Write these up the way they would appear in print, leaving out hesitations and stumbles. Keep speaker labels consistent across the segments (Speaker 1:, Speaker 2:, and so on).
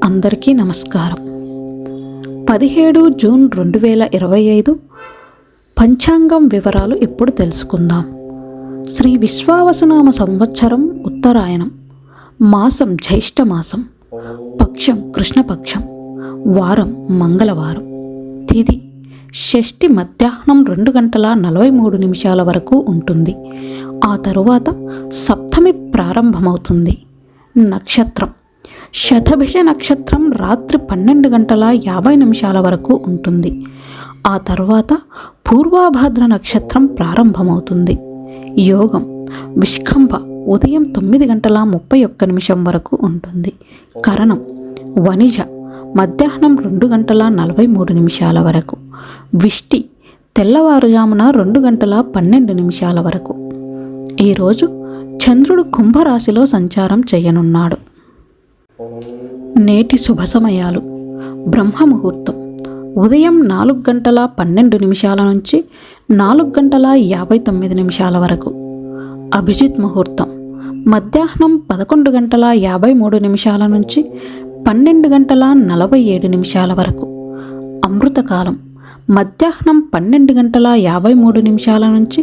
Speaker 1: అందరికీ నమస్కారం. 17 జూన్ 2025 పంచాంగం వివరాలు ఇప్పుడు తెలుసుకుందాం. శ్రీ విశ్వావసునామ సంవత్సరం ఉత్తరాయణం, మాసం జ్యేష్ఠమాసం, పక్షం కృష్ణపక్షం, వారం మంగళవారం, తిథి షష్ఠి మధ్యాహ్నం 2:43 వరకు ఉంటుంది. ఆ తరువాత సప్తమి ప్రారంభమవుతుంది. నక్షత్రం శతభిష నక్షత్రం రాత్రి 12:50 వరకు ఉంటుంది. ఆ తరువాత పూర్వాభాద్ర నక్షత్రం ప్రారంభమవుతుంది. యోగం విష్కంభ ఉదయం 9:31 వరకు ఉంటుంది. కరణం వనిజ మధ్యాహ్నం 2:43 వరకు. విష్టి తెల్లవారుజామున 2:12 వరకు. ఈరోజు చంద్రుడు కుంభరాశిలో సంచారం చేయనున్నాడు. నేటి శుభ సమయాలు: బ్రహ్మముహూర్తం ఉదయం 4:12 నుంచి 4:59 వరకు. అభిజిత్ ముహూర్తం మధ్యాహ్నం 11:53 నుంచి 12:47 వరకు. అమృతకాలం మధ్యాహ్నం 12:53 నుంచి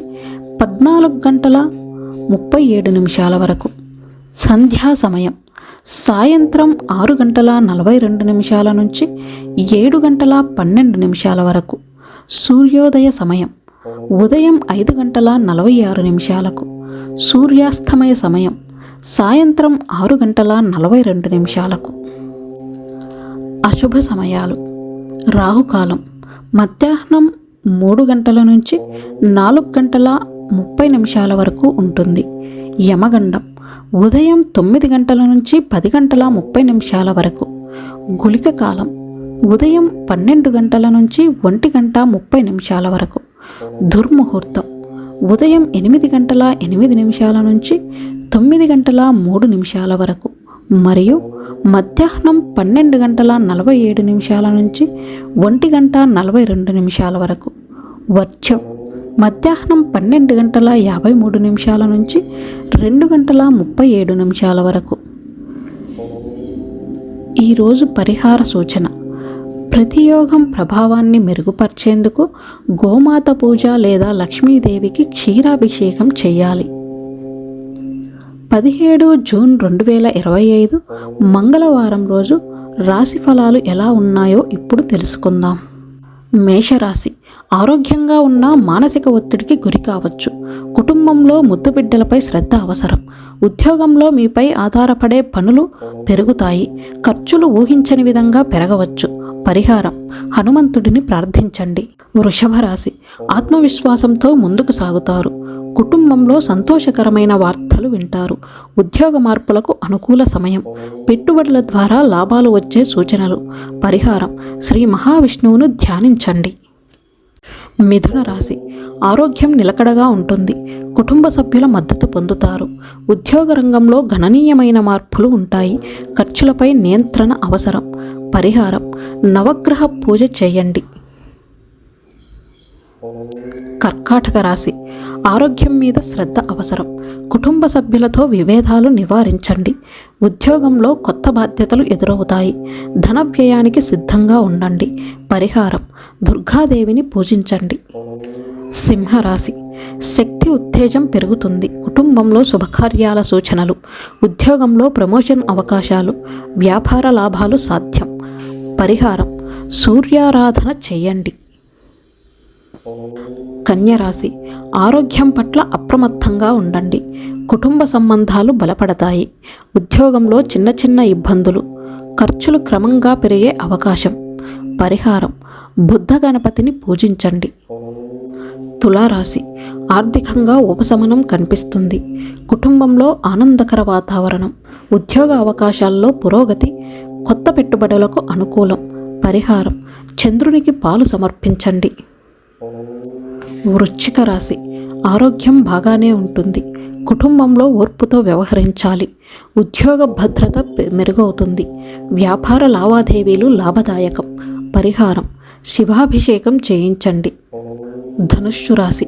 Speaker 1: 14:37 వరకు. సంధ్యా సమయం సాయంత్రం 6:42 నుంచి 7:12 వరకు. సూర్యోదయ సమయం ఉదయం 5:46. సూర్యాస్తమయ సమయం సాయంత్రం 6:42. అశుభ సమయాలు: రాహుకాలం మధ్యాహ్నం 3 గంటల నుంచి 4:30 వరకు ఉంటుంది. యమగండం ఉదయం 9 గంటల నుంచి 10:30 వరకు. గుళిక కాలం ఉదయం 12 గంటల నుంచి 1:30 వరకు. దుర్ముహూర్తం ఉదయం 8:08 నుంచి 9:03 వరకు మరియు మధ్యాహ్నం 12:47 నుంచి 1:42 వరకు. వర్జం మధ్యాహ్నం 12:53 నుంచి 2:37 వరకు. ఈరోజు పరిహార సూచన: ప్రతియోగం ప్రభావాన్ని మెరుగుపరిచేందుకు గోమాత పూజ లేదా లక్ష్మీదేవికి క్షీరాభిషేకం చేయాలి. 17 జూన్ 2025 మంగళవారం రోజు రాశి ఫలాలు ఎలా ఉన్నాయో ఇప్పుడు తెలుసుకుందాం. మేషరాశి ఆరోగ్యంగా ఉన్న మానసిక ఒత్తిడికి గురి కావచ్చు. కుటుంబంలో ముద్దు బిడ్డలపై శ్రద్ధ అవసరం. ఉద్యోగంలో మీపై ఆధారపడే పనులు పెరుగుతాయి. ఖర్చులు ఊహించని విధంగా పెరగవచ్చు. పరిహారం: హనుమంతుడిని ప్రార్థించండి. వృషభ రాశి ఆత్మవిశ్వాసంతో ముందుకు సాగుతారు. కుటుంబంలో సంతోషకరమైన వార్తలు వింటారు. ఉద్యోగ మార్పులకు అనుకూల సమయం. పెట్టుబడుల ద్వారా లాభాలు వచ్చే సూచనలు. పరిహారం: శ్రీ మహావిష్ణువును ధ్యానించండి. మిథున రాశి ఆరోగ్యం నిలకడగా ఉంటుంది. కుటుంబ సభ్యుల మద్దతు పొందుతారు. ఉద్యోగ రంగంలో గణనీయమైన మార్పులు ఉంటాయి. ఖర్చులపై నియంత్రణ అవసరం. పరిహారం: నవగ్రహ పూజ చేయండి. కర్కాటక రాశి ఆరోగ్యం మీద శ్రద్ధ అవసరం. కుటుంబ సభ్యులతో విభేదాలు నివారించండి. ఉద్యోగంలో కొత్త బాధ్యతలు ఎదురవుతాయి. ధన వ్యయానికి సిద్ధంగా ఉండండి. పరిహారం: దుర్గాదేవిని పూజించండి. సింహరాశి శక్తి ఉత్తేజం పెరుగుతుంది. కుటుంబంలో శుభకార్యాల సూచనలు. ఉద్యోగంలో ప్రమోషన్ అవకాశాలు. వ్యాపార లాభాలు సాధ్యం. పరిహారం: సూర్యారాధన చేయండి. కన్యరాశి ఆరోగ్యం పట్ల అప్రమత్తంగా ఉండండి. కుటుంబ సంబంధాలు బలపడతాయి. ఉద్యోగంలో చిన్న చిన్న ఇబ్బందులు. ఖర్చులు క్రమంగా పెరిగే అవకాశం. పరిహారం: బుద్ధ గణపతిని పూజించండి. తులారాశి ఆర్థికంగా ఉపశమనం కనిపిస్తుంది. కుటుంబంలో ఆనందకర వాతావరణం. ఉద్యోగ అవకాశాల్లో పురోగతి. కొత్త పెట్టుబడులకు అనుకూలం. పరిహారం: చంద్రునికి పాలు సమర్పించండి. వృశ్చిక రాశి ఆరోగ్యం బాగానే ఉంటుంది. కుటుంబంలో ఓర్పుతో వ్యవహరించాలి. ఉద్యోగ భద్రత మెరుగవుతుంది. వ్యాపార లావాదేవీలు లాభదాయకం. పరిహారం: శివాభిషేకం చేయించండి. ధనుస్సు రాశి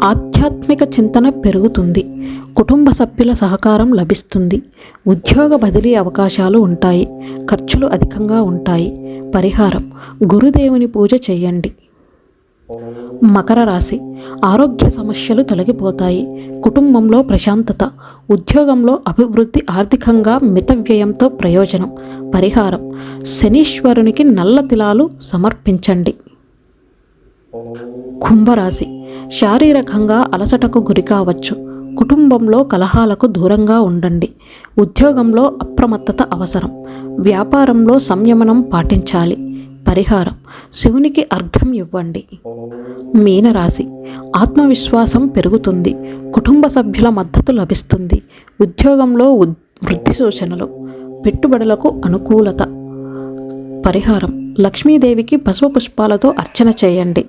Speaker 1: ఆధ్యాత్మిక చింతన పెరుగుతుంది. కుటుంబ సభ్యుల సహకారం లభిస్తుంది. ఉద్యోగ బదిలీ అవకాశాలు ఉంటాయి. ఖర్చులు అధికంగా ఉంటాయి. పరిహారం గురుదేవుని పూజ చేయండి. మకర రాశి ఆరోగ్య సమస్యలు తొలగిపోతాయి. కుటుంబంలో ప్రశాంతత. ఉద్యోగంలో అభివృద్ధి. ఆర్థికంగా మిత వ్యయంతో ప్రయోజనం. పరిహారం శనీశ్వరునికి నల్ల తిలాలు సమర్పించండి. కుంభరాశి శారీరకంగా అలసటకు గురి కావచ్చు. కుటుంబంలో కలహాలకు దూరంగా ఉండండి. ఉద్యోగంలో అప్రమత్తత అవసరం. వ్యాపారంలో సంయమనం పాటించాలి. పరిహారం శివునికి అర్ఘ్యం ఇవ్వండి. మీనరాశి ఆత్మవిశ్వాసం పెరుగుతుంది. కుటుంబ సభ్యుల మద్దతు లభిస్తుంది. ఉద్యోగంలో వృద్ధి సూచనలు. పెట్టుబడులకు అనుకూలత. పరిహారం లక్ష్మీదేవికి పసుపు పుష్పాలతో అర్చన చేయండి.